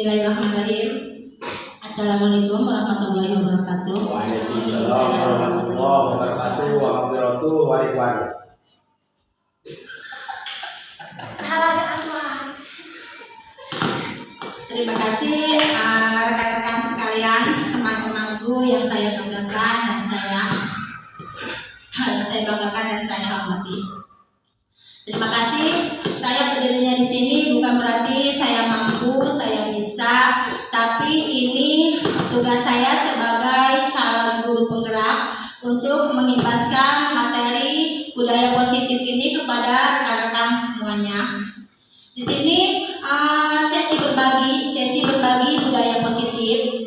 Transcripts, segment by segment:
Bismillahirrahmanirrahim. Assalamualaikum warahmatullahi wabarakatuh. Waalaikumsalam warahmatullahi wabarakatuh. Wabarakatuh. Terima kasih rekan-rekan sekalian, teman-temanku yang saya banggakan dan saya banggakan dan saya hormati. Terima kasih. Saya berdirinya di sini bukan berarti saya mampu, saya bisa, tapi ini tugas saya sebagai calon guru penggerak untuk mengibaskan materi budaya positif ini kepada rekan-rekan semuanya. Di sini sesi berbagi budaya positif.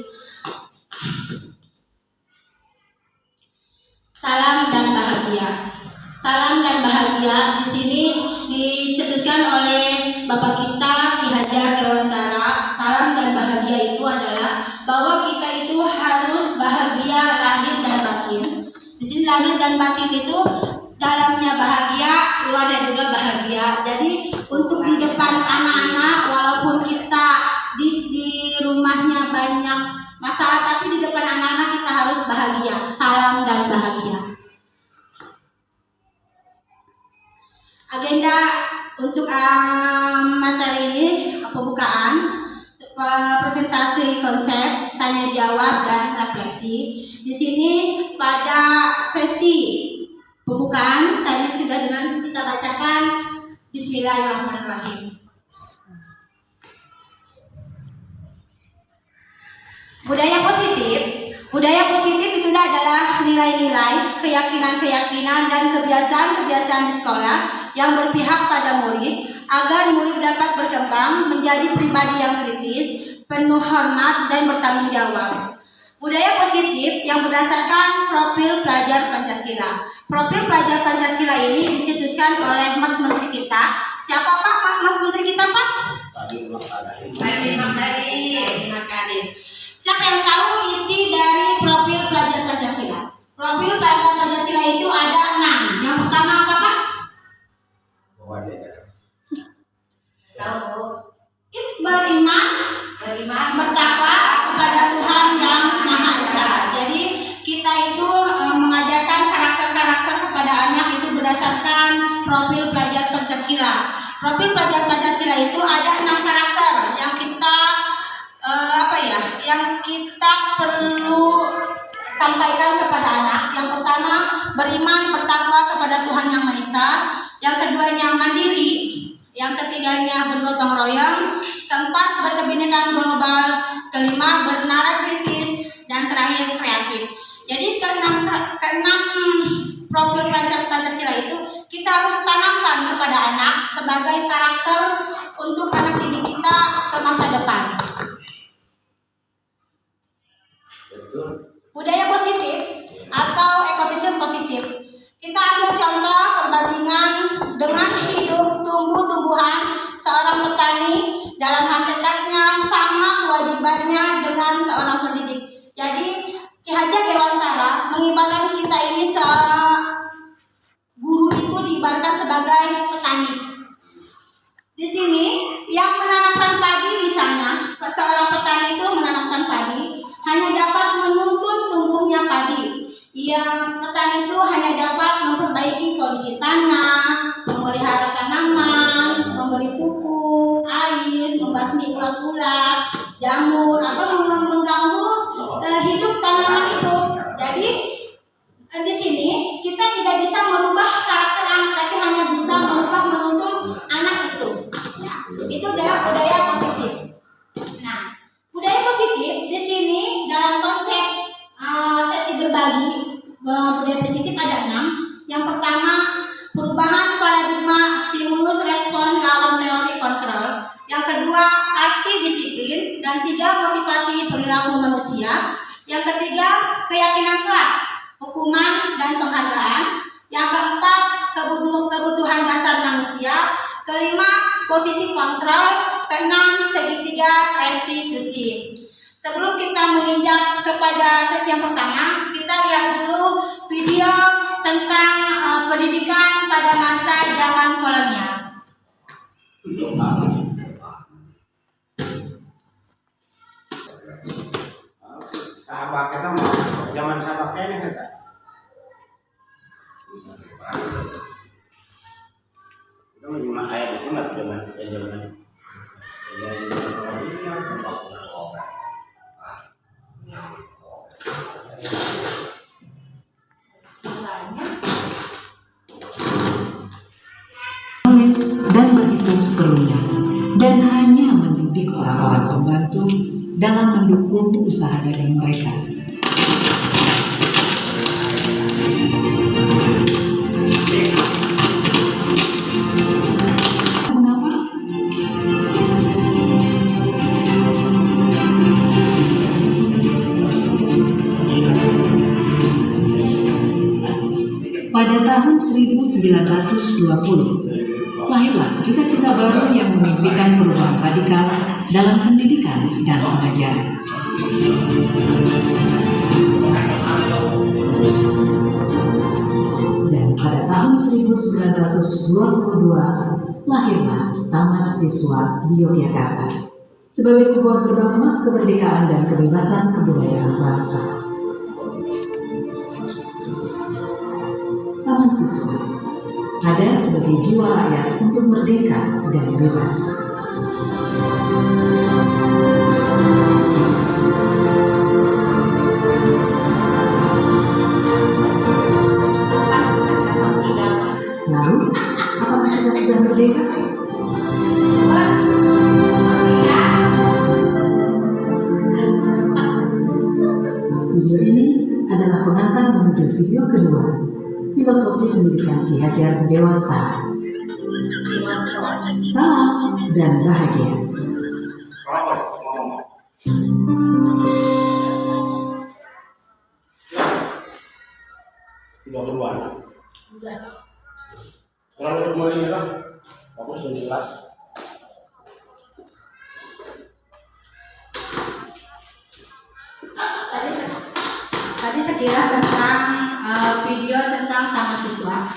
Salam dan bahagia. Salam dan bahagia di sini dicetuskan oleh Bapak kita Ki Hajar Dewantara. Salam dan bahagia itu adalah bahwa kita itu harus bahagia lahir dan batin. Di sini lahir dan batin itu dalamnya bahagia, luarnya juga bahagia. Jadi untuk di depan anak-anak, walaupun kita di rumahnya banyak masalah, tapi di depan anak-anak kita harus bahagia. Salam dan bahagia. Agenda untuk materi ini pembukaan, presentasi konsep, tanya jawab dan refleksi. Di sini pada sesi pembukaan tadi sudah dengan kita bacakan Bismillahirrahmanirrahim. Budaya positif itu adalah nilai-nilai, keyakinan-keyakinan dan kebiasaan-kebiasaan di sekolah yang berpihak pada murid agar murid dapat berkembang menjadi pribadi yang kritis, penuh hormat dan bertanggung jawab. Budaya positif yang berdasarkan profil pelajar Pancasila. Profil pelajar Pancasila ini dicetuskan oleh Mas Menteri kita. Siapa Pak Mas Menteri kita Pak? Pak Makarim. Siapa yang tahu isi dari profil pelajar Pancasila? Profil pelajar Pancasila itu ada 6. Yang pertama apa Pak? Beriman, bertakwa kepada Tuhan yang Maha Esa. Jadi kita itu mengajarkan karakter-karakter kepada anak itu berdasarkan profil pelajar Pancasila. Profil pelajar Pancasila itu ada 6 karakter yang kita yang kita perlu sampaikan kepada anak. Yang pertama, beriman, bertakwa kepada Tuhan yang Maha Esa. Yang keduanya mandiri. Yang ketiganya bergotong royong. Keempat, berkebinekaan global. Kelima, bernalar kritis. Dan terakhir, kreatif. Jadi keenam profil pelajar Pancasila itu kita harus tanamkan kepada anak sebagai karakter untuk anak didik kita ke masa depan. Budaya positif atau ekosistem positif. Kita ambil contoh perbandingan dengan hidup tumbuh-tumbuhan. Seorang petani dalam hakikatnya sama kewajibannya dengan seorang pendidik. Jadi Ki Hajar Dewantara mengibaratkan kita ini guru itu diibaratkan sebagai petani. Di sini yang menanamkan padi misalnya, seorang petani itu menanamkan padi hanya dapat menuntun tumbuhnya padi. Yang petani itu hanya dapat memperbaiki kondisi tanah, memelihara tanaman, memberi pupuk, air, membasmi ulat-ulat, jamur, atau mengganggu hidup tanaman itu. Jadi di sini kita tidak bisa merubah karakter anak, tapi hanya bisa merubah menuntun anak itu. Ya, itu adalah budaya positif. Nah, budaya positif di sini dalam konsep sesi berbagi budaya positif ada 6. Yang pertama, perubahan paradigma stimulus respon lawan teori kontrol. Yang kedua, arti disiplin. Dan 3, motivasi perilaku manusia. Yang ketiga, keyakinan kelas, hukuman dan penghargaan. Yang keempat, kebutuhan dasar manusia. Kelima, posisi kontrol. Keenam, segitiga restitusi. Sebelum kita menginjak kepada sesi yang pertama, kita lihat dulu video tentang pendidikan pada masa zaman kolonial. sabak kita mah zaman sabak ini kita. Kita mah cuma ayat itu mah zaman. Menulis dan berhitung seperlunya, dan hanya mendidik orang-orang pembantu dalam mendukung usaha dagang mereka. Mengapa? Pada tahun 1920, lahirlah cita-cita baru yang memimpikan perubahan radikal dalam pendidikan dan pengajaran. Dan pada tahun 1922, lahirlah Taman Siswa di Yogyakarta sebagai sebuah gerbang emas kemerdekaan dan kebebasan kebudayaan bangsa. Taman Siswa ada sebagai jiwa rakyat untuk merdeka dan bebas. Lalu, apakah kita sudah merdeka? Video ini adalah pengantar menuju video kedua, Filosofi Pendidikan Ki Hajar Dewantara. Salam dan bahagia. Video kedua. Kurang lebih kembali ya, bagus dan jelas. Tadi sekilas tentang video tentang Taman Siswa.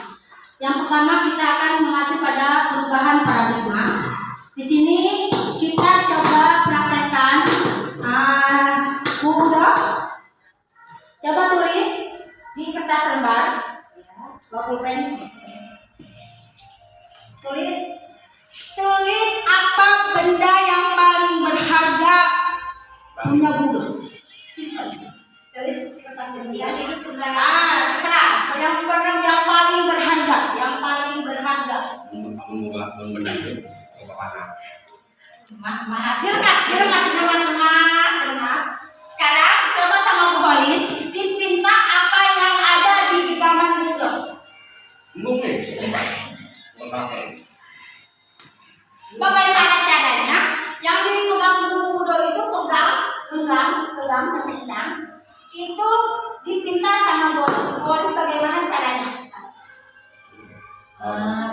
Yang pertama kita akan mengacu pada perubahan paradigma. Di sini kita coba praktekkan udah coba tulis di kertas lembar, bawa pulpen. Tulis apa benda yang paling berharga punya guru. Tulis kertas kecil. Terserah. Yang paling berharga. Mas. Sekarang coba sama Bu Holis dipinta apa yang ada di genggaman Budo. Bagaimana caranya? Yang dipegang Budo itu genggam kencang. Itu dipinta sama Boris bagaimana caranya?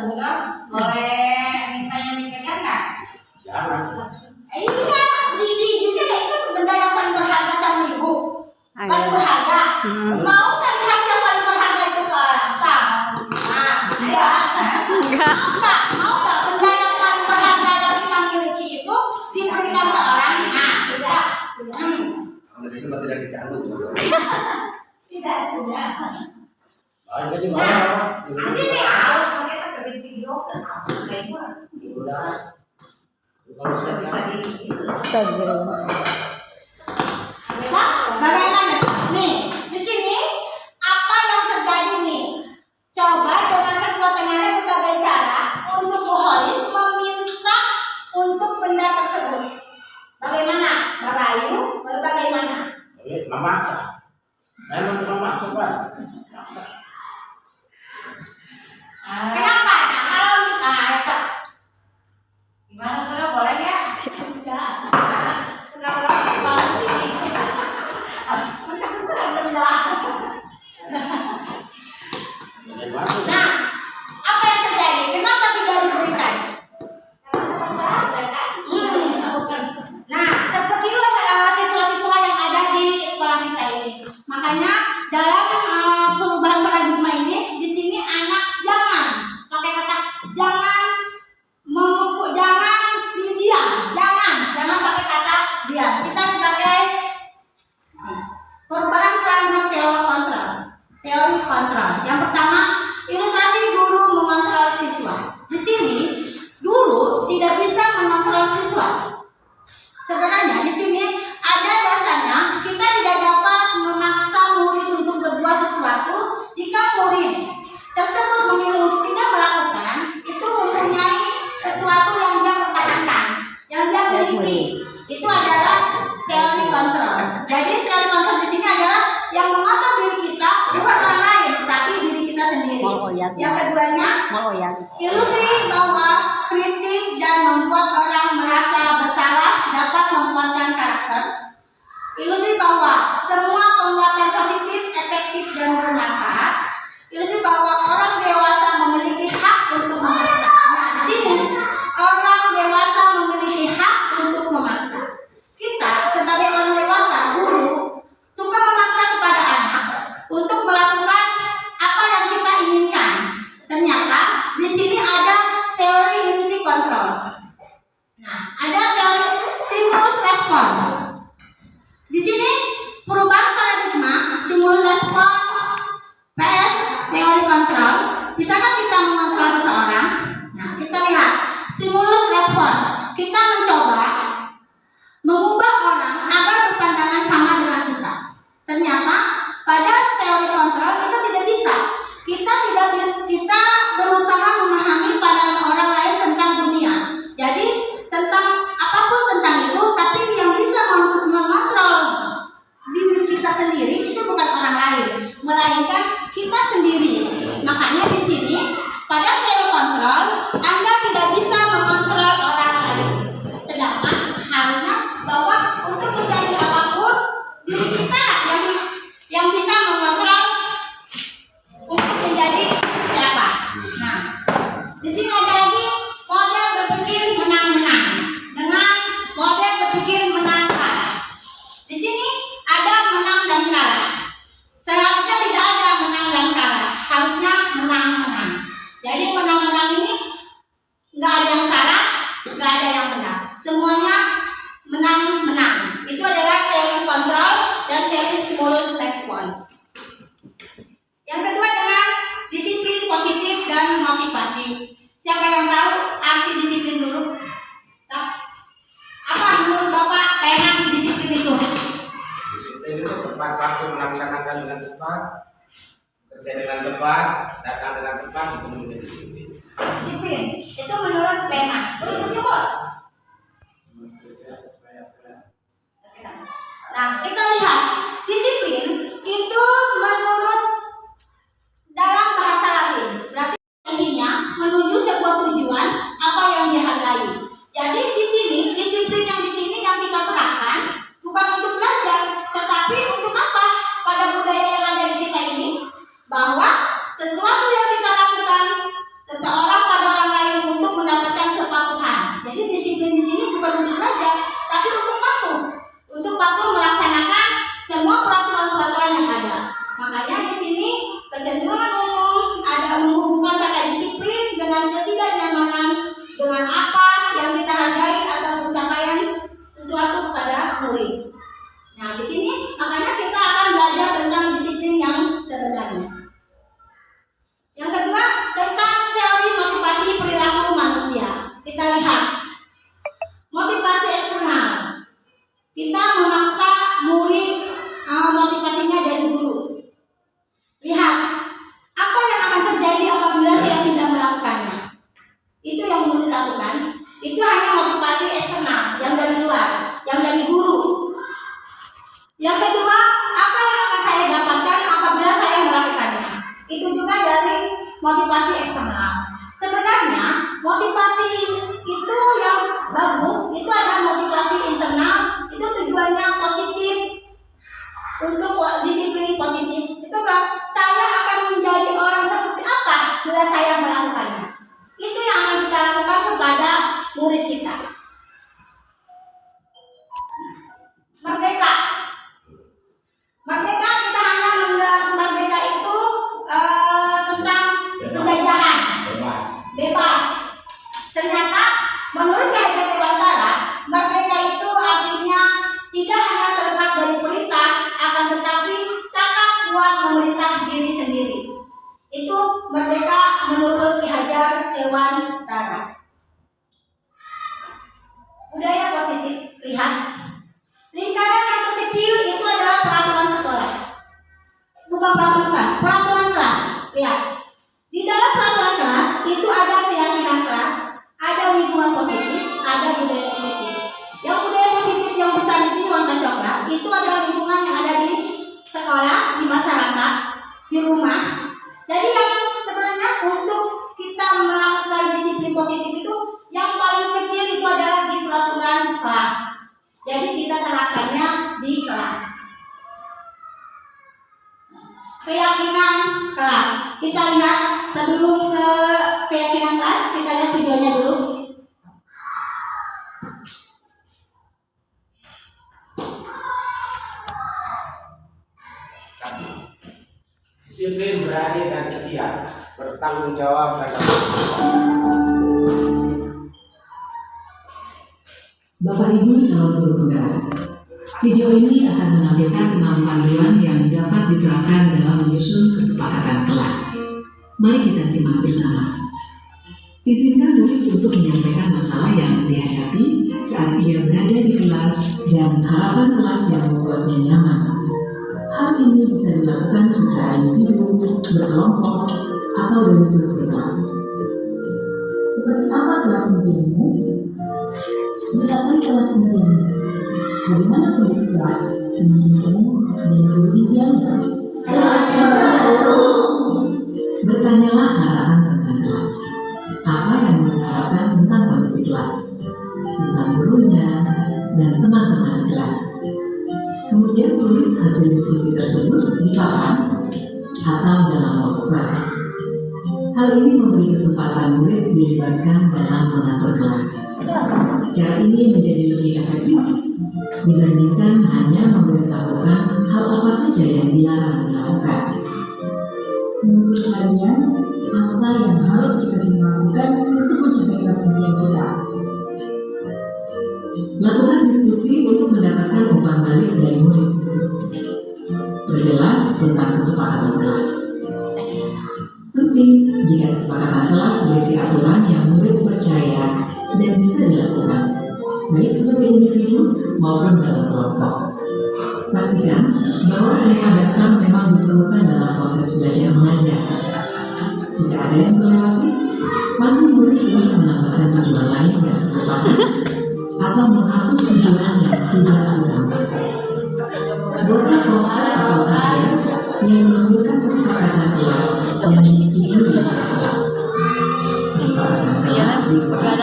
Budo boleh minta yang dipegang nggak? Jangan. Iya, di juga itu benda yang paling berharga sama ibu. Paling berharga. Mau nggak dikasih yang paling berharga itu ke orang? Enggak. Mau nggak benda yang paling berharga yang kita miliki itu diberikan ke orang? Bisa. Tidak dicandu. Tidak. Jadi mana? Sini harus kita terbit video kan? Udah. Bisa di. Bagaimana? Nih, di sini apa yang terjadi nih? Coba dengan sekuat tenaga berbagai cara untuk Bu Holis meminta untuk benda tersebut. Bagaimana? Merayu? Bagaimana? Memaksa. Memang memaksa, Pak. Kenapa? Nah, kalau kita Gimana sudah boleh ya? Tidak. Kenapa nah, apa yang terjadi? Kenapa tidak diberikan? Nah, seperti itu siswa-siswa yang ada di sekolah kita ini. Makanya dalam perubahan paradigma ini, di sini anak jangan pakai kata jangan memupuk, jangan diam, jangan pakai kata diam. Kita sebagai sendiri. Oh, iya. Yang keduanya, ilusi bahwa kritik dan membuat orang merasa bersalah dapat menguatkan karakter. Ilusi bahwa semua penguatan positif, efektif, dan bermanfaat. Ilusi bahwa orang dewasa memiliki hak untuk memaksa. Nah, di sini orang dewasa memiliki hak untuk memaksa. Kita sebagai orang dewasa, guru, suka memaksa kepada anak untuk melakukan apa yang kita inginkan. Ternyata di sini ada teori ilusi kontrol. Nah, ada teori stimulus respon. Di sini perubahan paradigma stimulus respon PS teori kontrol. Bisakah kita mengontrol seseorang? Nah, kita lihat stimulus respon. Kita mencoba mengubah orang agar berpandangan sama dengan kita. Ternyata pada teori kontrol itu tidak bisa. Kita berusaha memahami pandangan orang lain tentang dunia. Jadi tentang apapun tentang itu, tapi yang bisa mengontrol diri kita sendiri itu bukan orang lain, melainkan kita sendiri. Makanya di sini pada teori kontrol Anda tidak bisa mengontrol orang lain. Sedangkan harusnya bahwa untuk menjadi apapun diri kita yang bisa mengontrol untuk menjadi siapa. Nah, di sini ada lagi model berpikir menang-menang dengan model berpikir menang kalah. Di sini ada menang dan kalah. Seharusnya tidak ada menang dan kalah, harusnya menang-menang. Jadi menang-menang ini nggak ada yang salah, nggak ada yang benar. Semuanya menang-menang. Itu adalah teori kontrol dan teori stimulus respon. Yang kedua dengan disiplin positif dan motivasi. Siapa yang tahu arti disiplin dulu? Apa menurut Bapak pengen disiplin itu? Disiplin itu tepat waktu melaksanakan dengan tepat, kerja dengan tepat, datang dengan tepat, itu menjadi disiplin. Disiplin itu menurut pengen. Betul. Nah, kita lihat disiplin itu menurut dalam bahasa Latin berarti intinya menuju sebuah tujuan apa yang dihargai. Jadi di sini disiplin yang di sini yang kita terapkan bukan untuk belajar, tetapi untuk apa? Pada budaya yang ada di kita ini, bahwa sesuatu yang kita lakukan seseorang pada orang lain untuk mendapatkan kepatuhan. Jadi disiplin di sini bukan untuk belajar, tapi untuk patuh. Untuk patuh melaksanakan semua peraturan-peraturan yang ada. Makanya di sini kecenderungan umum ada menghubungkan kata disiplin dengan ketidaknyamanan dengan apa yang kita hargai atau pencapaian sesuatu pada murid. Nah, di sini makanya kita akan belajar tentang disiplin yang sebenarnya. Yang kedua, tentang teori motivasi perilaku manusia. Kita lihat motivasi eksternal. Kita memaksa murid motivasinya dari guru. Lihat, apa yang akan terjadi apabila saya tidak melakukannya? Itu yang murid lakukan. Itu hanya motivasi eksternal, yang dari luar, yang dari guru. Yang kedua, apa yang akan saya dapatkan apabila saya melakukannya? Itu juga dari motivasi eksternal. Sebenarnya motivasi itu yang bagus, itu adalah motivasi internal. Itu tujuannya positif, untuk disiplin positif. Itu saya akan menjadi orang seperti apa bila saya melakukannya. Itu yang akan kita lakukan kepada murid kita. Merdeka. Merdeka kita hanya merdeka itu tentang penjajahan. Bebas. Ternyata menurut Ki Hajar Dewantara, merdeka itu artinya tidak hanya terlepas dari perintah, akan tetapi cakap kuat memerintah diri sendiri. Itu merdeka menurut Ki Hajar Dewantara. Budaya positif, lihat. Lingkaran yang terkecil itu adalah peraturan sekolah. Bukan peraturan sekolah, peraturan kelas. Lihat. Di dalam peraturan kelas itu ada keyakinan kelas, ada lingkungan positif, ada budaya positif. Yang budaya positif yang besar itu warna coklat, itu adalah lingkungan yang ada di sekolah, di masyarakat, di rumah. Jadi yang sebelum ke keyakinan kelas, kita lihat videonya dulu. Disiplin, berani, dan setia, bertanggung jawab dalam Bapak Ibu calon guru penggerak, video ini akan menampilkan 6 panduan yang dapat diterapkan dalam menyusun kesepakatan kelas. Mari kita simak bersama. Izinkan murid untuk menyampaikan masalah yang dihadapi saat ia berada di kelas dan harapan kelas yang membuatnya nyaman. Hal ini bisa dilakukan secara individu, berkelompok, atau dari seluruh kelas. Seperti apa kelas impianmu? Ceritakan kelas impianmu. Bagaimana kondisi kelas, teman-temanmu, dan guru impianmu? Bertanyalah harapan tentang kelas. Apa yang mengharapkan tentang kondisi kelas, tentang gurunya, dan teman-teman kelas. Kemudian tulis hasil diskusi tersebut di papan atau dalam poster. Hal ini memberi kesempatan murid dilibatkan dalam mengatur kelas. Cara ini menjadi lebih efektif dibandingkan hanya memberitahukan hal apa saja yang dilarang dilakukan. Menurut kalian, apa yang harus kita semua lakukan untuk mencapai kelas impian kita? Lakukan diskusi untuk mendapatkan umpan balik dari murid. Perjelas tentang kesepakatan kelas. Penting jika kesepakatan kelas berisi aturan yang murid percaya dan bisa dilakukan, baik sebagai individu maupun dalam kelompok. Pastikan bahwa semua daftar memang diperlukan dalam proses belajar mengajar. Jika ada yang terlewati, panggil murid untuk menambahkan tujuan lain yang terlupakan atau menghapus tujuan yang tidak utama. Buatlah poster atau tabel yang menunjukkan kesepakatan kelas yang disetujui. Kesepakatan kelas dibuat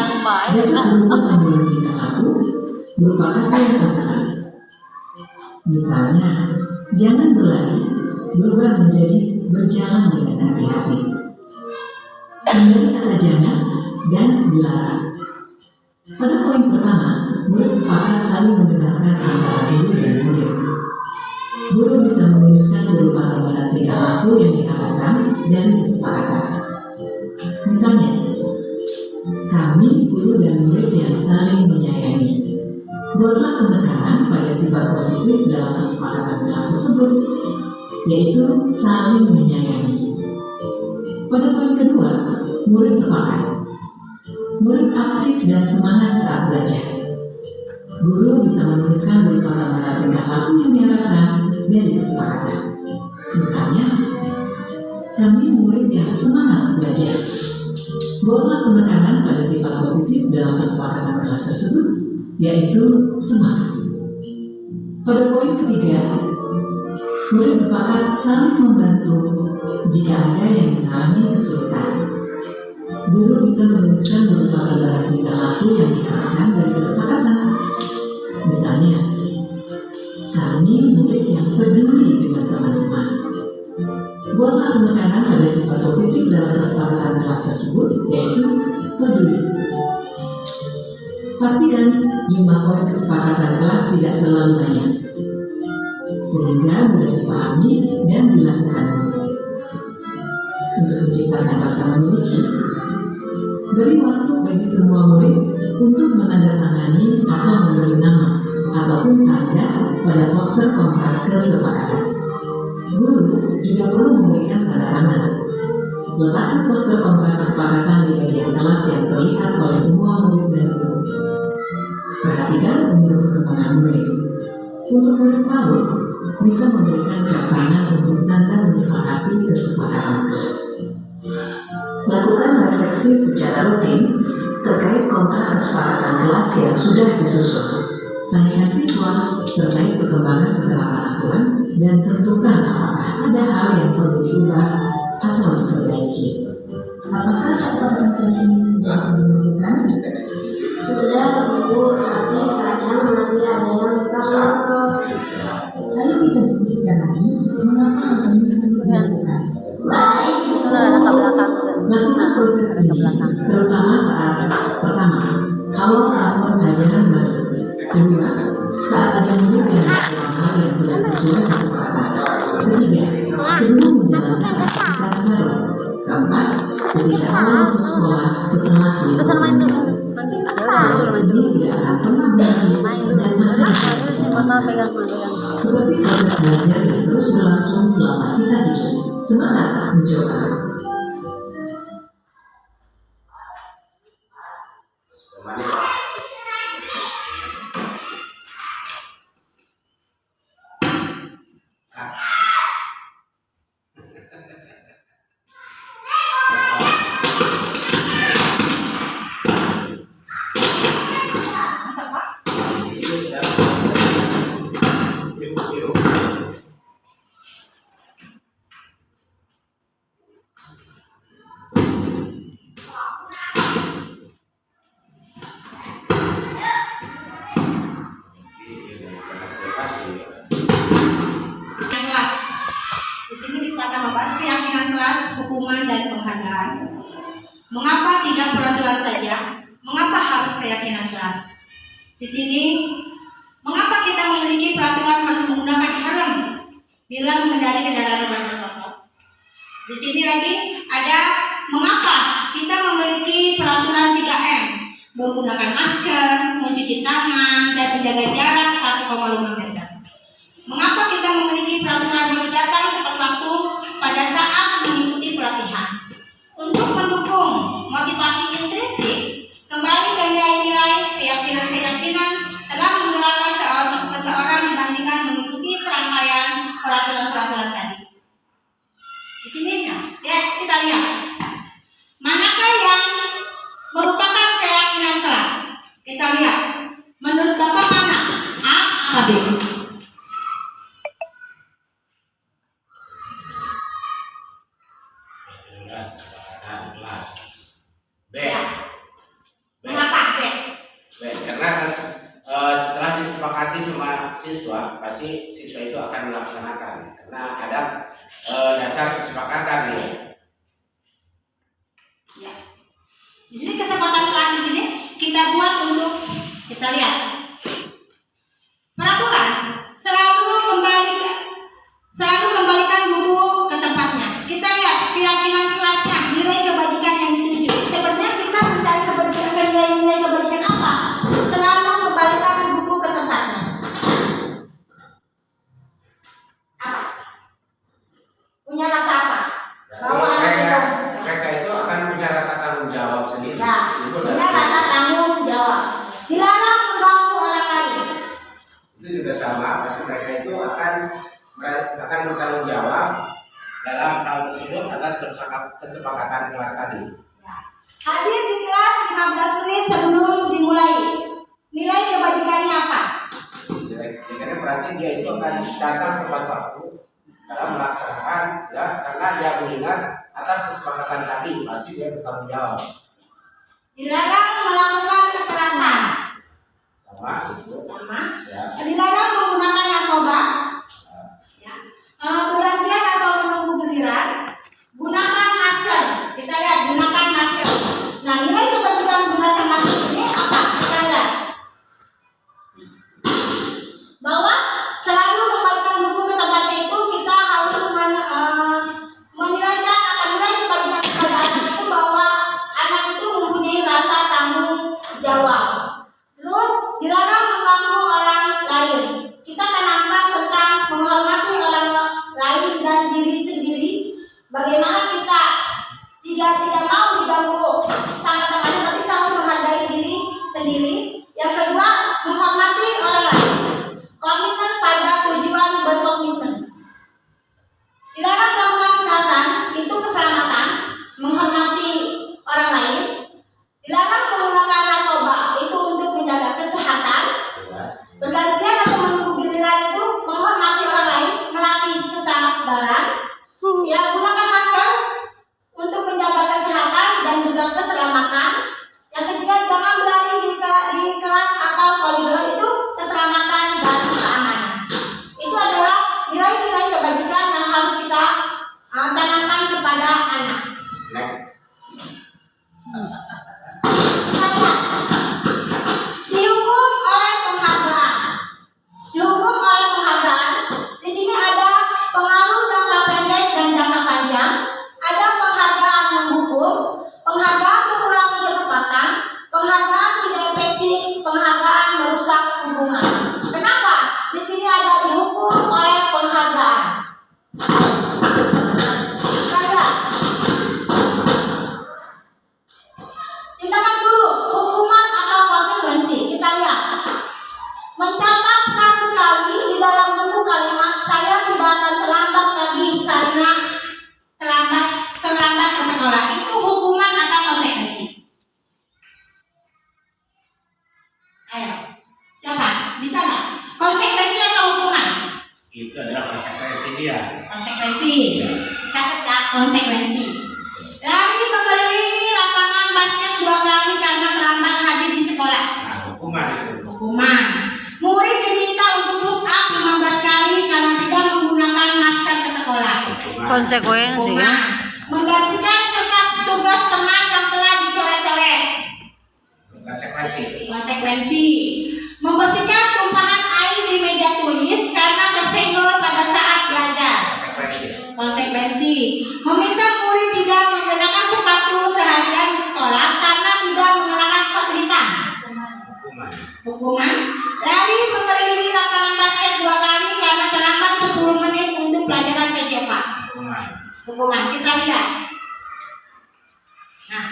dan berupa panduan tingkah laku berupa kata yang positif. Misalnya, jangan berlari berubah menjadi berjalan dengan hati-hati. Hindari kata jangan dan dilarang. Pada poin pertama, murid sepakat saling mendengarkan antara guru dan murid. Guru bisa menuliskan berupa gambaran tingkah laku yang diharapkan dari kesepakatan. Misalnya, kami, guru dan murid yang saling menyayangi. Buatlah penekanan pada sifat positif dalam kesepakatan kelas tersebut, yaitu saling menyayangi. Pada poin kedua, murid sepakat. Murid aktif dan semangat saat belajar. Guru bisa menuliskan berupa gambaran tingkah laku yang diharapkan dari kesepakatan. Misalnya, kami murid yang semangat belajar. Buatlah penekanan pada sifat positif dalam kesepakatan kelas tersebut, yaitu semangat. Pada poin ketiga, murid sepakat saling membantu jika ada yang mengalami kesulitan. Guru bisa menuliskan berupa gambaran tingkah laku yang diharapkan dari kesepakatan. Misalnya, kami murid yang peduli dengan teman-teman. Buatlah penekanan pada sifat positif dalam kesepakatan kelas tersebut, yaitu peduli. Pastikan jumlah poin kesepakatan kelas tidak terlalu banyak, sehingga mudah dipahami dan dilakukan murid. Untuk menciptakan rasa memiliki, beri waktu bagi semua murid untuk menandatangani atau memberi nama ataupun tanda pada poster kontrak kesepakatan. Guru juga perlu memberikan tanda tangan. Letakkan poster kontrak kesepakatan di bagian kelas yang terlihat oleh semua murid dan guru. Perhatikan umur perkembangan murid. Untuk murid PAUD, bisa memberikan cap tangan untuk tanda menyepakati kesepakatan kelas. Lakukan refleksi secara rutin terkait kontrak kesepakatan kelas yang sudah disusun. Tanyakan siswa terkait perkembangan penerapan aturan dan tentukan apakah ada hal yang perlu diubah atau diperbaiki. Apakah kesepakatan kelas ini sudah bisa dilakukan? Sudah, Bu, tapi kadang masih ada yang suka ngomong. Ayo kita diskusikan lagi mengapa hal ini sulit dilakukan. Baik, Sudah ada ke belakang juga. Lakukan proses ini terutama saat pertama, awal tahun ajaran baru. Kedua, saat ada murid yang melakukan hal yang tidak sesuai kesepakatan. Ketiga, sebelum menjalankan aktivitas baru. Keempat, ketika awal masuk sekolah setelah libur. Proses ini tidak akan pernah berhenti dan makin seperti proses belajar yang terus berlangsung selama kita hidup. Semangat mencoba. Kelas. Di sini kita akan membahas keyakinan kelas, hukuman dan penghargaan. Mengapa tidak peraturan saja? Mengapa harus keyakinan kelas? Di sini, mengapa kita memiliki peraturan harus menggunakan helm bila mengendari kendaraan bermotor? Di sini lagi ada mengapa kita memiliki peraturan 3M, menggunakan masker, mencuci tangan, dan menjaga jarak 1,5 meter. Mengapa kita memiliki peraturan harus datang tepat waktu pada saat mengikuti pelatihan? Untuk mendukung motivasi intrinsik, kembali ke nilai-nilai keyakinan-keyakinan telah menggerakkan seseorang dibandingkan mengikuti serangkaian peraturan-peraturan tadi. Di sini, kita lihat manakah yang merupakan keyakinan kelas. Kita lihat, menurut Bapak mana? A atau B? Kesepakatan kelas. B. Mengapa B? Karena setelah disepakati sama siswa, pasti siswa itu akan melaksanakan. Karena ada dasar kesepakatan nih. Ya. Di sini kesempatan kelas di sini kita buat untuk kita lihat. Peraturan selalu kembalikan buku ke tempatnya. Kita lihat keyakinan kelasnya, nilai kebajikan yang dituju. Sebenarnya kita mencari kebajikan, nilai kebajikan apa? Selalu kembalikan buku ke tempatnya. Apa? Punya rasa apa? Bahwa anak itu Mereka itu akan punya rasa tanggung jawab sendiri. ya, Itu punya rasa tanggung jawab. Dilarang mengganggu orang lain. itu juga sama. Pasti mereka itu akan bertanggung jawab dalam hal tersebut atas kesepakatan kelas tadi. Ya. Hadir di kelas 15 menit sebelum dimulai. Nilai kebajikannya apa? Jadi berarti dia itu akan datang tepat waktu dalam melaksanakan, ya, karena dia mengingat atas kesepakatan tadi, pasti dia bertanggung jawab. Dilarang melakukan kekerasan. Sama itu. Sama. Ya. Dilarang menggunakan narkoba. Ya. Bergantian atau menunggu giliran. Gunakan masker. Kita lihat gunakan masker. Nah, nilai kebajikan menggunakan masker ini apa? Kita lihat bahwa selalu kembalikan buku ke tempatnya itu kita harus menilaikan akan nilai kebajikan kepada anak itu bahwa anak itu mempunyai rasa tanggung jawab. Terus dilarang mengganggu orang lain. Kita tanamkan tentang menghormati orang lain dan diri sendiri. Bagaimana kita jika tidak mau diganggu sama temannya, tapi kita harus menghargai diri sendiri. Yang kedua, menghormati orang lain. Komitmen pada tujuan berkomitmen. Dilarang melakukan kekerasan, itu keselamatan, menghormati orang lain. Dilarang menggunakan narkoba, itu untuk menjaga kesehatan. Bergantian atau menunggu giliran itu menghormati orang lain, melatih kesabaran. Ya, gunakan masker untuk menjaga kesehatan. konsekuensi. Lari mengelilingi lapangan basket 2 kali karena terlambat hadir di sekolah. Nah, hukuman itu. Hukuman. Murid diminta untuk push up 15 kali karena tidak menggunakan masker ke sekolah. Hukuman. Konsekuensi ya. Hukuman. Menggantikan kertas tugas teman yang telah dicoret-coret. Konsekuensi. Konsekuensi. Membersihkan tumpahan air di meja tulis karena tersenggol pada saat belajar. Konsekuensi. Konsekuensi. Meminta murid tidak menggunakan sepatu seharian di sekolah karena tidak menggunakan sepatu hitam. Hukuman. Hukuman. Lari mengelilingi lapangan basket 2 kali karena terlambat 10 menit untuk pelajaran PJK. Hukuman. Hukuman. Kita lihat. Nah.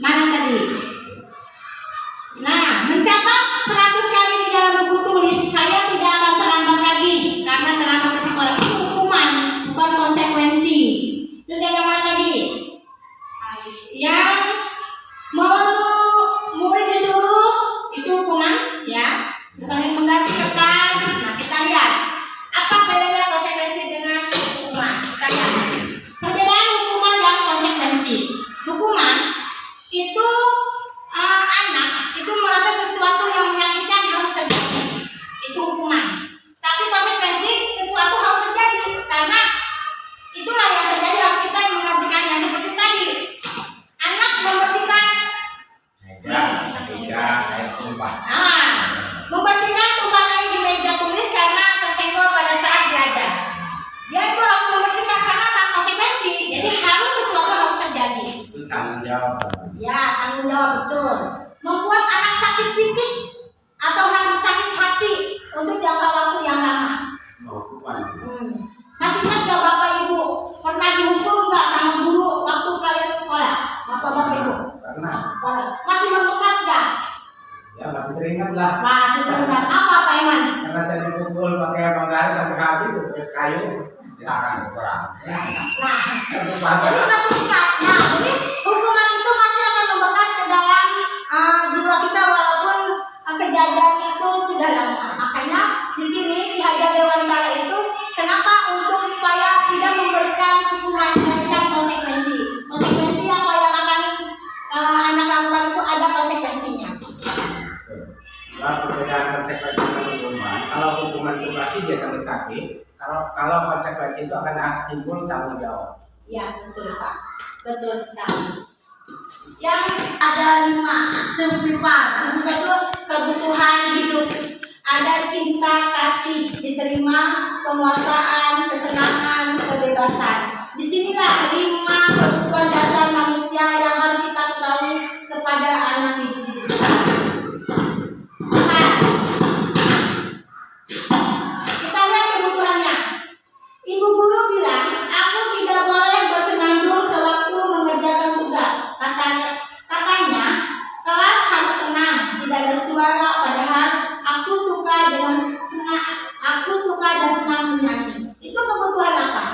Mana tadi? Nah, mencatat 100 kali di dalam buku tulis, saya tidak akan terlambat lagi karena terlambat ke sekolah. Itu hukuman, bukan konsekuensi. Terus yang mana tadi? Yang mau murid disuruh, itu hukuman, ya. Bukan yang mengganti kertas. Nah, kita lihat. Apa bedanya konsekuensi dengan hukuman? Kita lihat. Perbedaan hukuman dan konsekuensi. Hukuman itu anak itu merasa sesuatu yang menyakitkan harus terjadi, itu hukuman. Tapi konsekuensi sesuatu harus terjadi karena itulah yang terjadi, harus kita yang menggantikannya. Seperti tadi anak membersihkan Meja, air tumpah. membersihkan tumpahan air di meja tulis karena tersenggol pada saat belajar. Dia itu harus membersihkan karena apa? Konsekuensi. Jadi harus sesuatu harus terjadi. Itu tanggung jawab. Ya, tanggung jawab betul. Membuat anak sakit fisik atau harus sakit hati untuk jangka waktu yang lama. Hukuman. Masih ingat gak Bapak Ibu pernah dihukum nggak sama guru waktu kalian sekolah? Bapak Ibu? Karena Masih membekas nggak? ya masih teringat lah. Masih teringat. Apa Pak Iman? Karena saya dipukul pakai banggar sampai habis, sampai kayu. Ya akan berperang. Nah, jadi masih ingat. Nah, jadi hukuman itu masih akan membekas ke dalam jiwa kita walaupun kejadian itu sudah lama. Makanya di sini di Hajar Dewantara itu kenapa untuk supaya tidak memberikan hukuman, melainkan konsekuensi. Konsekuensi apa yang akan anak lakukan itu ada konsekuensinya. Nah, perbedaan konsekuensi dengan hukuman. Kalau hukuman itu pasti biasa negatif. Kalau konsekuensi itu akan timbul tanggung jawab. Ya, betul Pak. Betul sekali. Yang ada 5 survival itu kebutuhan hidup. Ada cinta, kasih, diterima, penguasaan, kesenangan, kebebasan. Disinilah 5 kebutuhan dasar manusia yang harus kita ketahui kepada anak didik kita. Kita lihat kebutuhannya. Ibu guru bilang, aku tidak boleh bersenandung sewaktu mengerjakan tugas. Katanya, kelas harus tenang, tidak ada suara. Padahal aku suka dan senang menyanyi. Itu kebutuhan apa?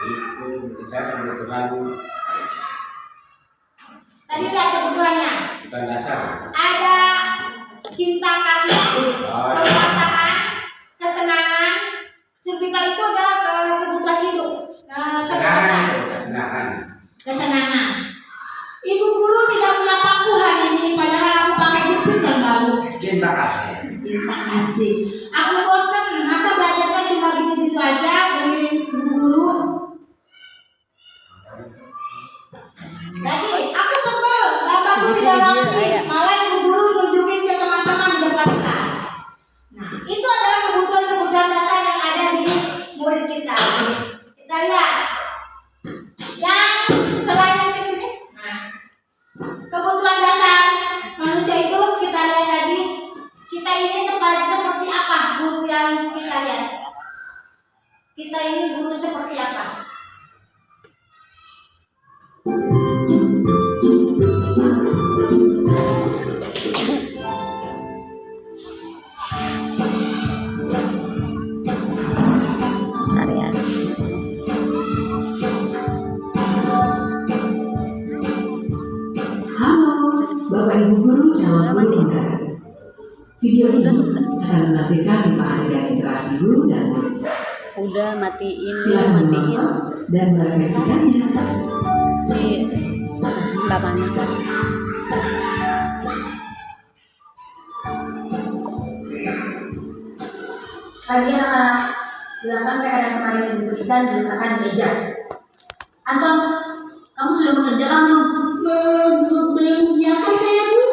Itu saya kebutuhan. Tadi lihat kebutuhannya. Kebutuhan dasar. Ada cinta, kasih, penguasaan, kesenangan. Survival itu adalah kebutuhan hidup. Kesenangan. Ibu guru tidak punya paku hari ini, padahal aku pakai jepit yang baru. Cinta kasih. Cinta kasih. Aku bosan, masa belajarnya cuma gitu-gitu aja, dengerin ibu guru. Lagi, aku sebel, bapakku tidak rapi, malah ibu guru nunjukin ke teman-teman di depan kelas. Nah, itu adalah kebutuhan-kebutuhan dasar yang ada di murid kita. Kita lihat. Yang selain ke sini, nah, kebutuhan dasar manusia itu kita lihat tadi. Kita ini seperti apa guru yang kita lihat? Kita ini guru seperti apa? Bapak Ibu Guru calon guru penggerak. Video ini akan menampilkan 5 adegan interaksi guru dan murid. Udah matiin, Silakan matiin menonton dan merefleksikannya. si Mbak Mana. Pagi anak, silakan PR yang kemarin diberikan diletakkan di meja. Anton, kamu sudah mengerjakan belum? Belum mengerjakan saya, Bu.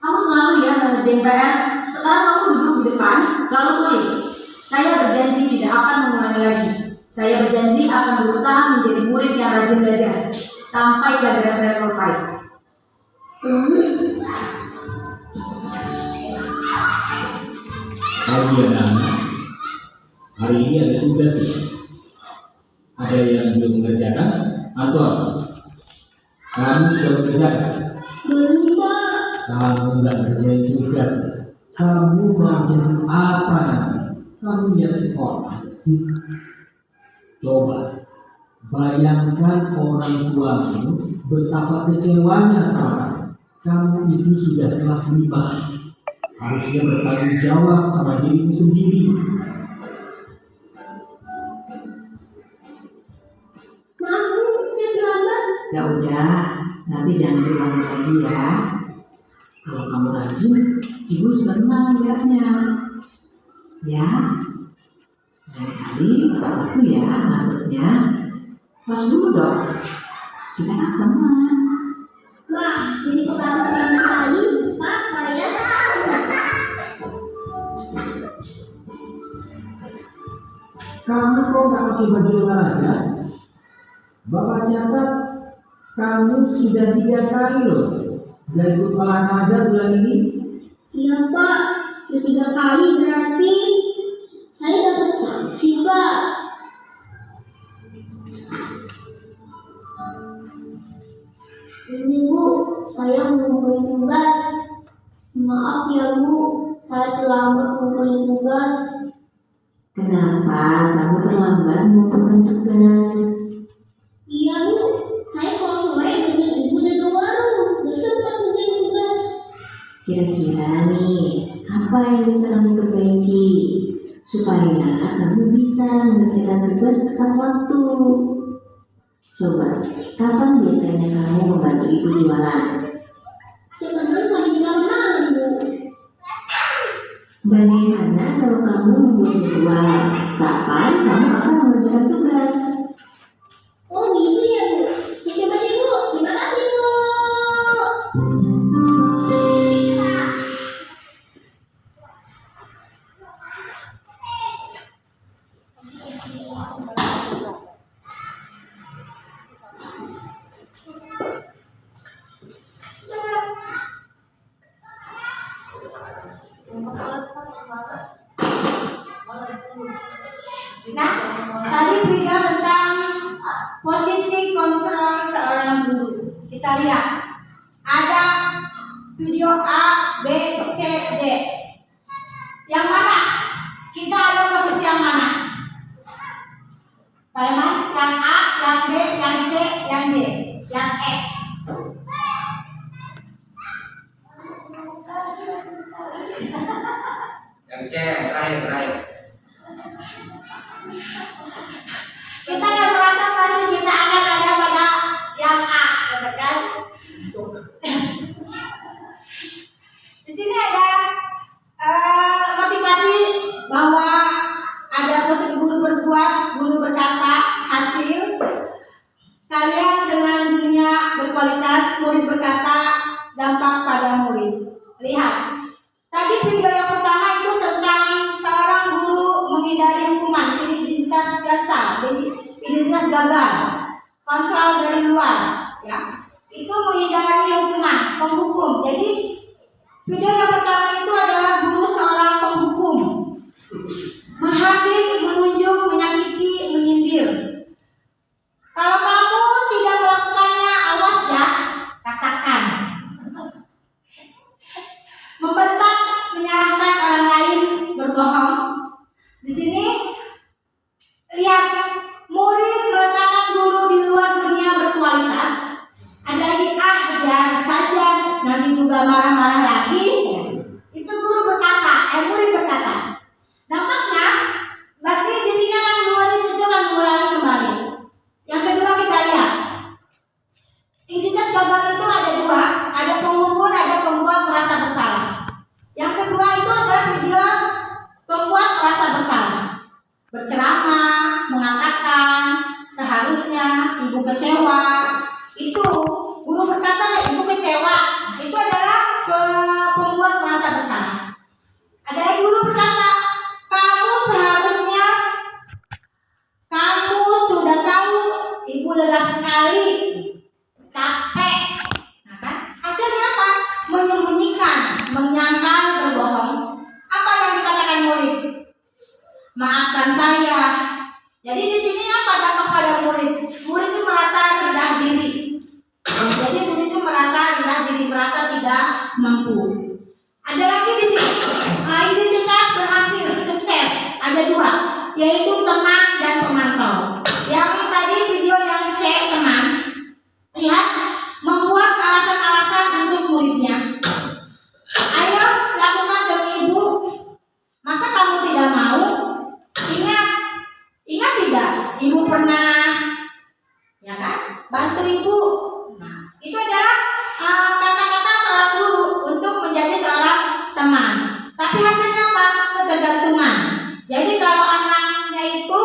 Kamu selalu ya mengerjain PR. Sekarang kamu duduk di depan, lalu tulis. Saya berjanji tidak akan mengulangi lagi. Saya berjanji akan berusaha menjadi murid yang rajin belajar sampai pelajaran saya selesai. Pagi anak-anak, hari ini ada tugas ya. Ada yang belum mengerjakan? Anton, kamu sudah mengerjakan? Belum, Pak. Kamu nggak kerjain tugas, kamu mau jadi apa nanti? Kamu yang sekolah sih? Coba bayangkan orang tuamu betapa kecewanya sama kamu. Kamu itu sudah kelas 5, harusnya bertanggung jawab sama dirimu sendiri. Maaf, Bu. Saya terlambat. Ya udah, nanti jangan diulangi lagi ya. Kalau kamu rajin, ibu senang lihatnya. Ya, lain kali aku ya maksudnya. Kelas dulu dong. Kita kan teman. Wah, ini kok baru pertama kali, Pak. Saya Kamu kok nggak pakai baju olahraga? Bapak catat kamu sudah 3 kali loh nggak ikut olahraga bulan ini. iya, Pak. Sudah 3 kali berarti saya dapat sanksi, Pak. Ini, Bu, saya mengumpulkan tugas. Maaf ya, Bu, saya terlambat mengumpulkan tugas. Kenapa kamu terlambat mengumpulkan tugas? Iya, Bu, saya kalau sore dengan ibu jaga warung, gak sempat mengerjakan tugas. Kira-kira nih, apa yang bisa kamu perbaiki supaya kamu bisa mengerjakan tugas tepat waktu? Coba, kapan biasanya kamu membantu ibu jualan? Kadang-kadang sampai di malam, Bu. Bagaimana kalau kamu membuat jadwal? Kapan kamu akan mengerjakan tugas? Oh gitu ya, Bu. Ya, coba deh, Bu. Terima kasih, Bu. Nah, tadi video tentang posisi kontrol seorang guru. Kita lihat. Ada video A, B, C, D. Yang mana? Kita ada posisi yang mana? Pak Eman? Yang A, yang B, yang C, yang D, yang E. Yang C yang terakhir. Kita akan merasa pasti kita akan ada pada yang A, betul kan? Di sini ada motivasi bahwa ada posisi guru berbuat, guru berkata, hasil kalian dengan dunia berkualitas, murid berkata, dampak pada murid. Lihat, tadi video yang pertama itu tentang seorang guru menghindari hukuman, identitas gagal, identitas gagal, kontrol dari luar, ya. Itu menghindari hukuman, penghukum. Jadi video yang pertama itu adalah guru seorang penghukum, menghadik, menunjuk, menyakiti, menyindir. Kalau kamu tidak melakukannya, awas ya, rasakan. Membentak, menyalahkan orang lain, berbohong. Di sini lihat, murid meletakkan guru di luar dunia berkualitas. Ada lagi biar saja, nanti juga marah-marah lagi. Itu guru berkata, murid berkata. Dampaknya, berarti di sini seharusnya ibu kecewa. Itu guru berkata ibu kecewa. Itu adalah pembuat merasa bersalah. Ada lagi guru berkata, kamu seharusnya, kamu sudah tahu ibu lelah sekali, capek. Nah kan? Hasilnya apa? Menyembunyikan, menyangkal, berbohong. Apa yang dikatakan murid? Maafkan saya. Jadi di sini apa dampak pada murid? Murid itu merasa rendah diri. Jadi murid itu merasa rendah diri, merasa tidak mampu. Ada lagi di sini identitas berhasil, sukses. Ada dua, yaitu teman dan pemantau. Yang tadi video yang C, teman, lihat, membuat alasan-alasan untuk muridnya. Ayo lakukan demi ibu. Masa kamu tidak mau? Ingat tidak? Ibu pernah, ya kan, bantu ibu. Nah, itu adalah kata-kata seorang guru untuk menjadi seorang teman. Tapi hasilnya apa? Ketergantungan. Jadi kalau anaknya itu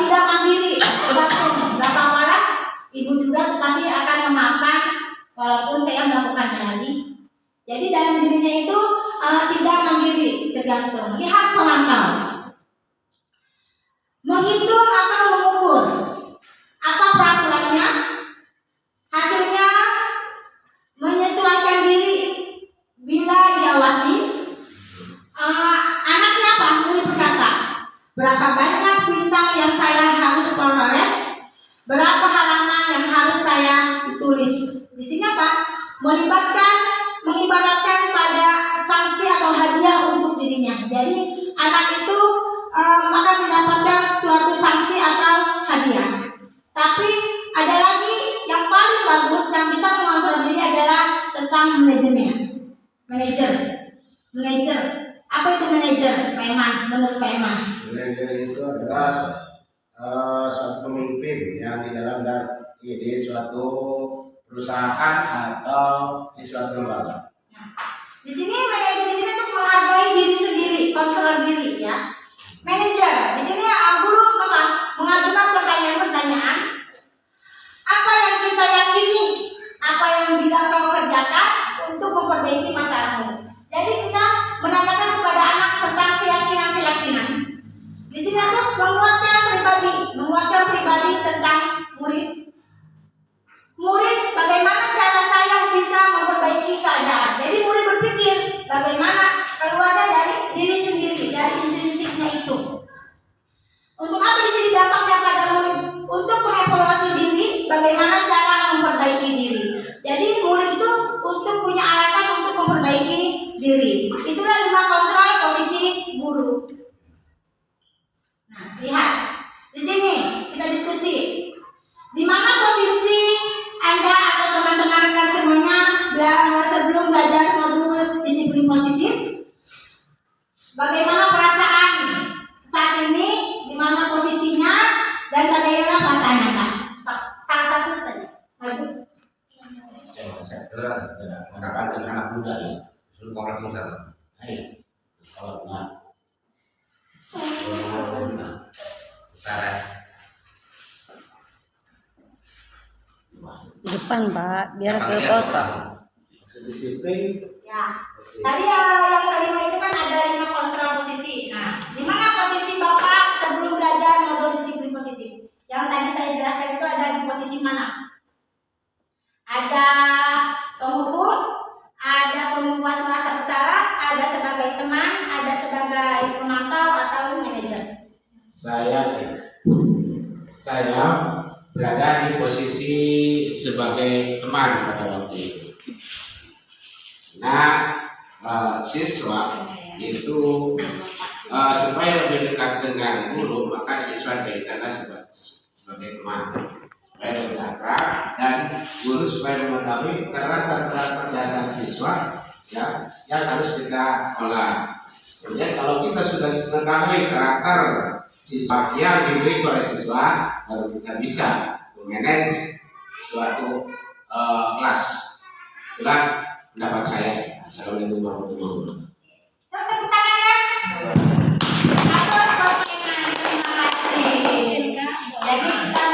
tidak mandiri, nggak apa-apa lah, ibu juga pasti akan memaafkan walaupun saya melakukannya lagi. Jadi dalam dirinya itu tidak mandiri, tergantung. Lihat pemantau. Menghitung atau mengukur. Apa peraturannya? Hasilnya menyesuaikan diri bila diawasi. Anaknya apa? Murid berkata, berapa banyak bintang yang saya harus peroleh? Berapa halaman yang harus saya tulis? Di sini apa? Mengibaratkan pada sanksi atau hadiah untuk dirinya. Jadi anak itu akan mendapatkan suatu sanksi atau hadiah. Tapi ada lagi yang paling bagus yang bisa mengontrol diri adalah tentang manajemen. Manajer. Apa itu manajer? Pak Eman, menurut Pak Eman. Manajer itu adalah suatu pemimpin yang di dalam di suatu perusahaan atau di suatu lembaga. Nah, di sini manajer di sini tuh menghargai diri sendiri, kontrol diri ya. Manajer di sini guru mengajukan pertanyaan-pertanyaan. Apa yang kita yakini? Apa yang bisa kau kerjakan untuk memperbaiki masalahmu? Jadi kita menanyakan kepada anak tentang keyakinan. Di sini tuh menguatkan pribadi tentang murid. Murid, bagaimana cara saya bisa memperbaiki keadaan? Jadi murid berpikir bagaimana keluarnya dari diri sendiri, dari intrinsiknya itu. Untuk apa di sini dampaknya pada murid? Untuk mengevaluasi diri, bagaimana cara memperbaiki diri. Jadi murid itu untuk punya alasan untuk memperbaiki diri. Itulah 5 kontrol posisi guru. Nah, lihat di sini kita diskusi. Di mana posisi Anda atau teman-teman rekan semuanya sebelum belajar modul disiplin positif? Bagaimana perasaan saat ini? Di mana posisinya? Dan bagaimana perasaan Anda? Salah satu saja. Maju. Saya mengatakan anak muda ya. Suruh orang muda. Hai, kalau enggak. Utara. Depan Pak, biar ke foto. Disiplin. Ya. Tadi yang kelima itu kan ada 5 kontrol posisi. Nah, di mana posisi Bapak sebelum belajar modul disiplin positif? Yang tadi saya jelaskan itu ada di posisi mana? Ada penghukum, ada pembuat merasa bersalah, ada sebagai teman, ada sebagai pemantau atau manajer. Saya berada di posisi sebagai teman pada waktu itu. Nah, siswa itu supaya lebih dekat dengan guru, maka siswa jadikanlah sebagai teman, supaya lebih akrab, dan guru supaya mengetahui karakter dasar siswa ya yang harus kita olah. Kemudian kalau kita sudah mengetahui karakter siswa yang dimiliki oleh siswa, baru kita bisa memanage suatu kelas. Itulah pendapat saya. Assalamualaikum warahmatullahi wabarakatuh. Tepuk tangan ya. Terima kasih. Jadi kita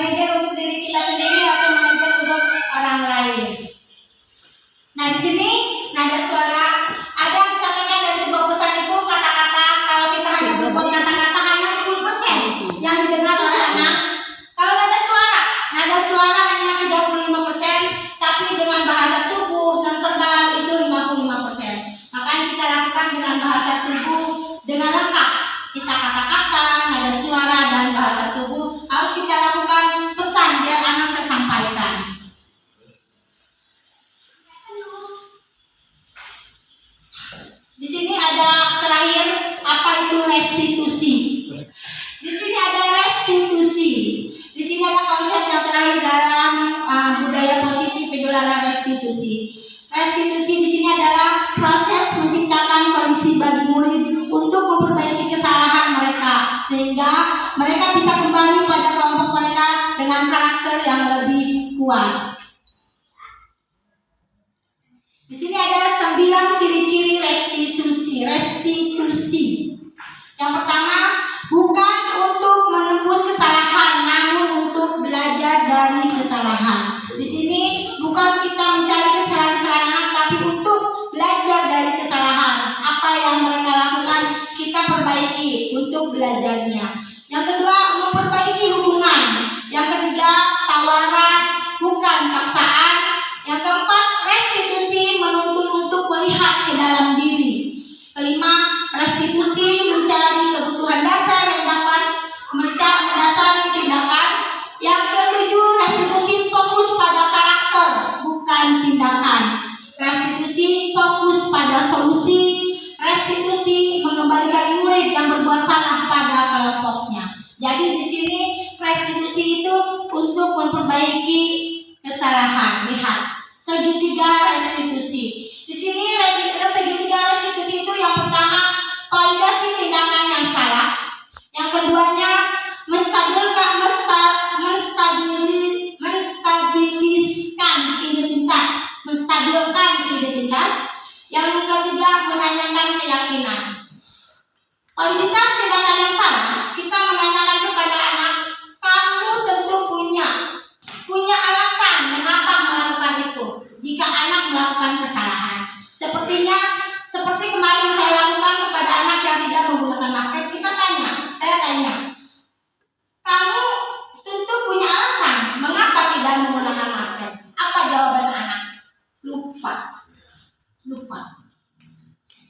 manajer untuk diri kita sendiri atau manajer untuk orang lain. Nah, di sini nada suara ada disampaikan dari sebuah pesan itu kata-kata. Kalau kita hanya berbuat kata-kata hanya 10% yang didengar oleh anak. Kalau nada suara hanya 35%, tapi dengan bahasa tubuh dan verbal itu 55%. Makanya kita lakukan dengan bahasa tubuh dengan lengkap. Kita kata-kata, nada suara dan bahasa tubuh harus kita lakukan pesan biar anak tersampaikan. Di sini ada terakhir apa itu restitusi. Di sini ada restitusi. Di sini ada konsep yang terakhir dalam budaya positif itu adalah restitusi. Restitusi di sini adalah proses menciptakan kondisi bagi murid untuk memperbaiki kesalahan mereka sehingga mereka bisa kembali pada kelompok mereka dengan karakter yang lebih kuat. Di sini ada 9 ciri-ciri restitusi. Yang pertama, bukan untuk menebus kesalahan, namun untuk belajar dari kesalahan. Di sini bukan kita mencari kesalahan-kesalahan anak, tapi untuk belajar dari kesalahan. Apa yang mereka lakukan, kita perbaiki untuk belajarnya. Yang kedua, memperbaiki hubungan. Yang ketiga, tawaran, bukan paksaan. Yang keempat, restitusi menuntun untuk melihat ke dalam diri. Kelima, restitusi mencari kebutuhan dasar yang dapat mendasari tindakan. Yang ketujuh, restitusi fokus pada karakter, bukan tindakan. Restitusi fokus pada solusi. Restitusi mengembalikan murid yang berbuat salah pada kelompoknya. Jadi di sini restitusi itu untuk memperbaiki kesalahan. Lihat, segitiga restitusi. Di sini segitiga restitusi itu yang pertama validasi tindakan yang salah. Yang keduanya menstabilkan identitas. Yang ketiga menanyakan keyakinan. Validitas tindakan yang salah, kita menanyakan kepada anak, kamu tentu punya alasan mengapa melakukan itu. Jika anak melakukan kesalahan, seperti kemarin saya lakukan kepada anak yang tidak menggunakan masker, saya tanya, kamu tentu punya alasan mengapa tidak menggunakan masker. Apa jawaban anak? Lupa.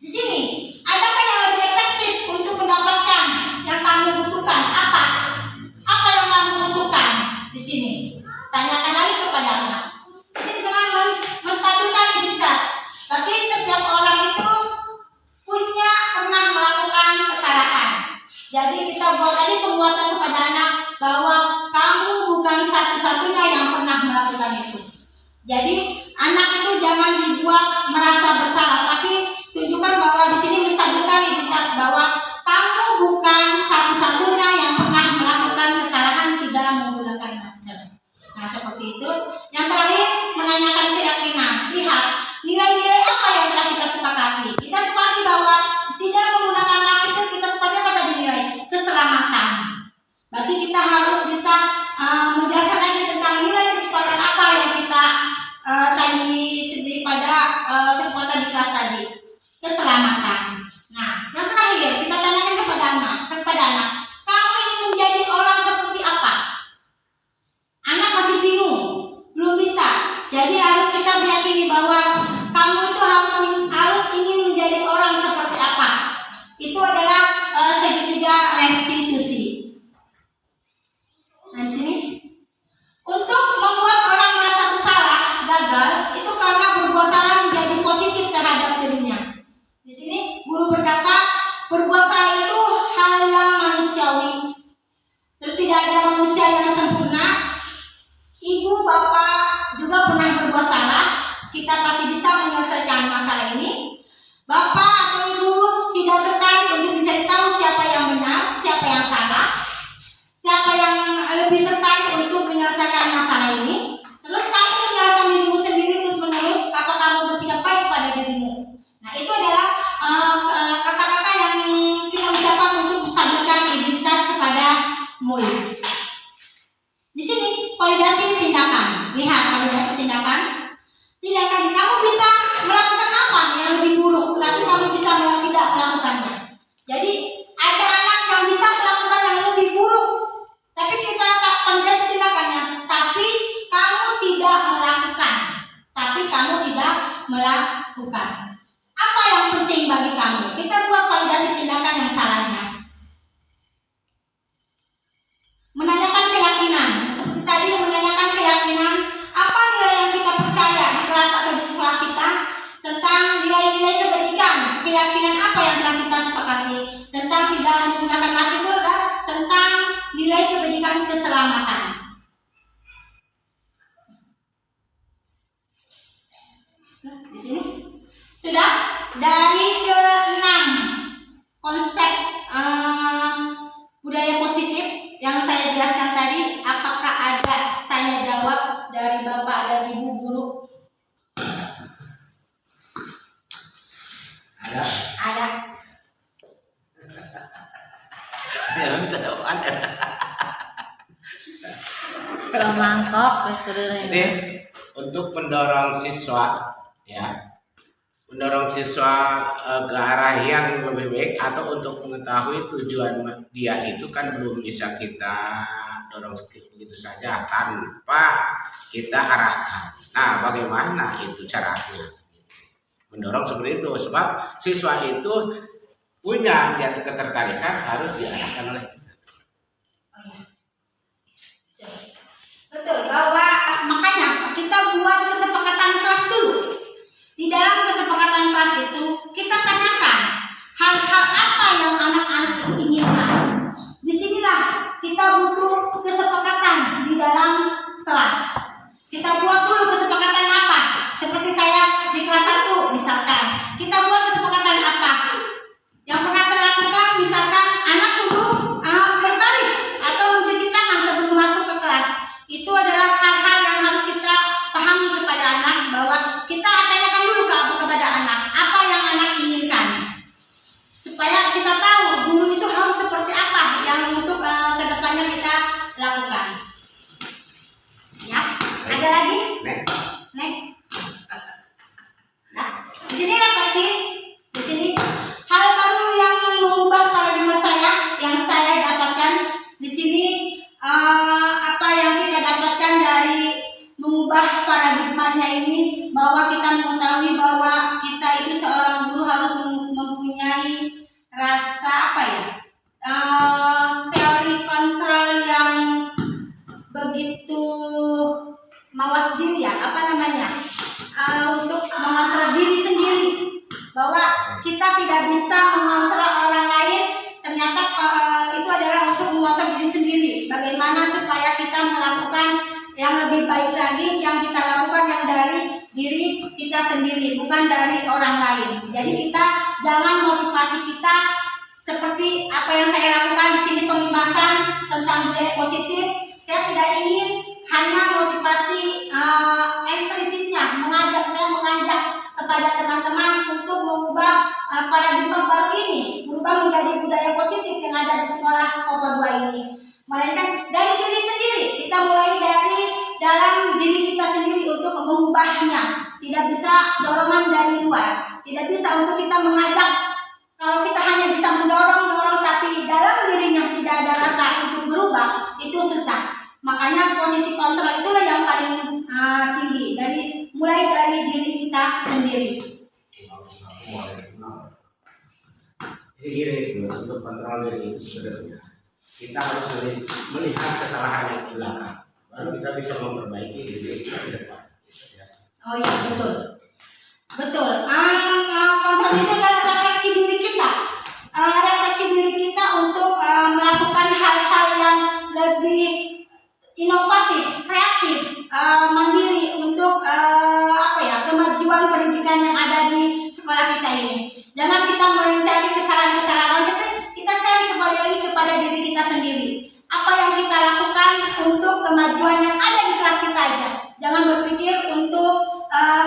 Di sini, adakah yang lebih efektif untuk mendapatkan yang kamu butuhkan? Apa yang kamu butuhkan? Di sini, tanyakan lagi kepada anak. Di sini dengan menstabilkan identitas. Berarti setiap orang itu pernah melakukan kesalahan. Jadi kita buat lagi penguatan kepada anak bahwa kamu bukan satu-satunya yang pernah melakukan itu. Jadi anak itu jangan dibuat merasa bersalah, tapi tunjukkan bahwa di sini menstabilkan identitas bahwa kamu bukan satu-satunya yang pernah melakukan kesalahan tidak menggunakan masker. Nah, seperti itu. Yang terakhir, menanyakan keyakinan. Lihat, nilai-nilai apa yang telah kita sepakati. Kita sepakati bahwa tidak menggunakan masker itu kita sepakati pada nilai keselamatan. Berarti kita harus bisa menjelaskan lagi tentang nilai kesepakatan apa yang kita tadi sendiri pada kesempatan di kelas tadi, keselamatan. Nah, yang terakhir kita tanyakan kepada anak, kamu ingin menjadi orang seperti apa? Anak masih bingung, belum bisa. Jadi harus kita meyakini bahwa kamu itu harus ingin menjadi orang seperti apa. Itu adalah segitiga restitusi. Nah, di sini untuk membuat orang merasa bersalah, gagal, itu karena berbuat salah menjadi positif terhadap dirinya. Di sini guru berkata, berbuat salah itu hal yang manusiawi. Tidak ada manusia yang sempurna. Ibu, bapak juga pernah berbuat salah. Kita pasti bisa menyelesaikan masalah ini. Bapak atau ibu tidak tertarik untuk mencari tahu siapa yang benar, siapa yang salah, siapa yang lebih tertarik untuk menyelesaikan masalah ini. Terus kamu menjalankan dirimu sendiri terus-menerus, apa kamu bersikap baik pada dirimu. Nah, itu adalah kata-kata yang kita ucapkan untuk menstabilkan identitas kepada murid. Di sini dan keselamatan. Di sini sudah. Dari ke-6 konsep budaya positif yang saya jelaskan tadi, apakah ada tanya jawab dari Bapak dan Ibu guru? Ada. Ya, minta doa. Mangkok Jadi untuk mendorong siswa, ya, mendorong siswa ke arah yang lebih baik atau untuk mengetahui tujuan dia itu kan belum bisa kita dorong begitu saja tanpa kita arahkan. Nah, bagaimana itu caranya? Mendorong seperti itu, sebab siswa itu punya ketertarikan, harus diarahkan oleh kita. Betul, bahwa makanya kita buat kesepakatan kelas dulu. Di dalam kesepakatan kelas itu kita tanyakan hal-hal apa yang anak-anak itu inginkan. Disinilah kita butuh kesepakatan di dalam kelas. Kita buat dulu kesepakatan apa. Seperti saya di kelas 1 misalkan, kita buat kesepakatan apa. Yang pernah saya lakukan, misalkan anak suruh berbaris atau mencuci tangan sebelum masuk ke kelas. Itu adalah hal-hal yang harus kita pahami kepada anak, bahwa kita tanyakan dulu kepada anak apa yang anak inginkan, supaya kita tahu guru itu harus seperti apa yang untuk kedepannya kita lakukan. Ya, ada lagi? Next. Nah, di sini refleksi. Di sini hal baru yang mengubah paradigma saya yang saya dapatkan di sini. Apa yang kita dapatkan dari mengubah paradigmanya ini, bahwa kita mengetahui bahwa kita itu seorang guru harus mempunyai rasa apa ya, teori kontrol yang begitu mawas diri ya, apa namanya, untuk mengontrol diri sendiri, bahwa kita tidak bisa mengontrol orang lain. Ternyata itu adalah untuk mengontrol diri sendiri. Bagaimana supaya kita melakukan yang lebih baik lagi, yang kita lakukan yang dari diri kita sendiri, bukan dari orang lain. Jadi kita jangan motivasi kita seperti apa yang saya lakukan di sini, pengibasan tentang budaya positif. Saya tidak ingin hanya motivasi ekstrisitnya, saya mengajak kepada teman-teman untuk mengubah paradigma baru ini, berubah menjadi budaya positif yang ada di sekolah Kopo 2 ini. Melainkan dari diri sendiri, kita mulai dari dalam diri kita sendiri untuk mengubahnya. Tidak bisa dorongan dari luar, tidak bisa untuk kita mengajak. Kalau kita hanya bisa mendorong tapi dalam dirinya tidak ada rasa untuk berubah, itu susah. Makanya posisi kontrol itulah yang paling tinggi, mulai dari diri kita sendiri. Jadi untuk kontrol diri itu sebenarnya kita harus melihat kesalahan yang di belakang, baru kita bisa memperbaiki diri kita ke depan. Oh iya, betul. Kontrol itu adalah refleksi diri kita, untuk melakukan hal-hal yang lebih inovatif, kreatif, mandiri untuk kemajuan pendidikan yang ada di sekolah kita ini. Jangan kita mencari kesalahan-kesalahan orang, kita cari kembali lagi kepada diri kita sendiri. Apa yang kita lakukan untuk kemajuan yang ada di kelas kita aja. Jangan berpikir untuk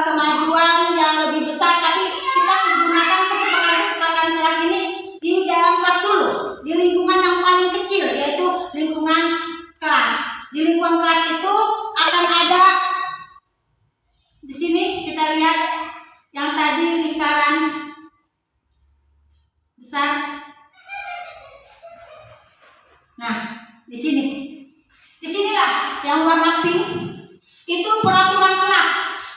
kemajuan yang lebih besar, tapi kita menggunakan kesempatan kelas ini di dalam kelas dulu, di lingkungan yang paling kecil, yaitu lingkungan kelas. Di lingkungan kelas itu akan ada, di sini kita lihat yang tadi lingkaran besar. Nah, disinilah yang warna pink itu peraturan kelas.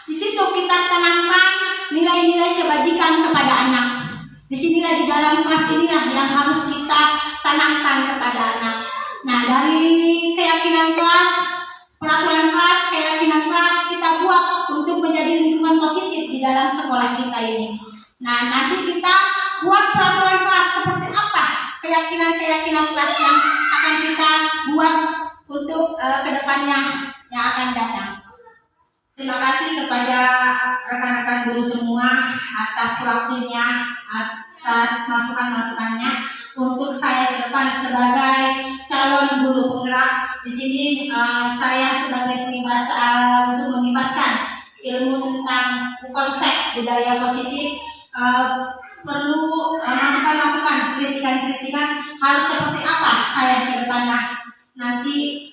Di situ kita tanamkan nilai-nilai kebajikan kepada anak. Disinilah di dalam kelas inilah yang harus kita tanamkan kepada anak. Nah, dari keyakinan kelas, peraturan kelas, keyakinan kelas kita buat untuk menjadi lingkungan positif di dalam sekolah kita ini. Nah, nanti kita buat peraturan kelas seperti apa keyakinan-keyakinan kelas yang akan kita buat untuk kedepannya yang akan datang. Terima kasih kepada rekan-rekan guru semua atas waktunya, atas masukan-masukannya untuk saya ke depan sebagai calon guru penggerak. Di sini saya sebagai pengimbas untuk mengibaskan ilmu tentang konsep budaya positif, perlu masukan-masukan, kritikan-kritikan harus seperti apa saya ke depannya. Nanti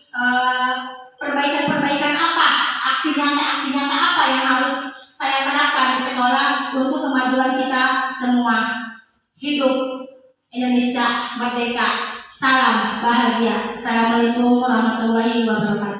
perbaikan-perbaikan apa, aksi nyata apa yang harus saya terapkan di sekolah untuk kemajuan kita semua. Hidup Indonesia merdeka, salam bahagia. Assalamualaikum warahmatullahi wabarakatuh.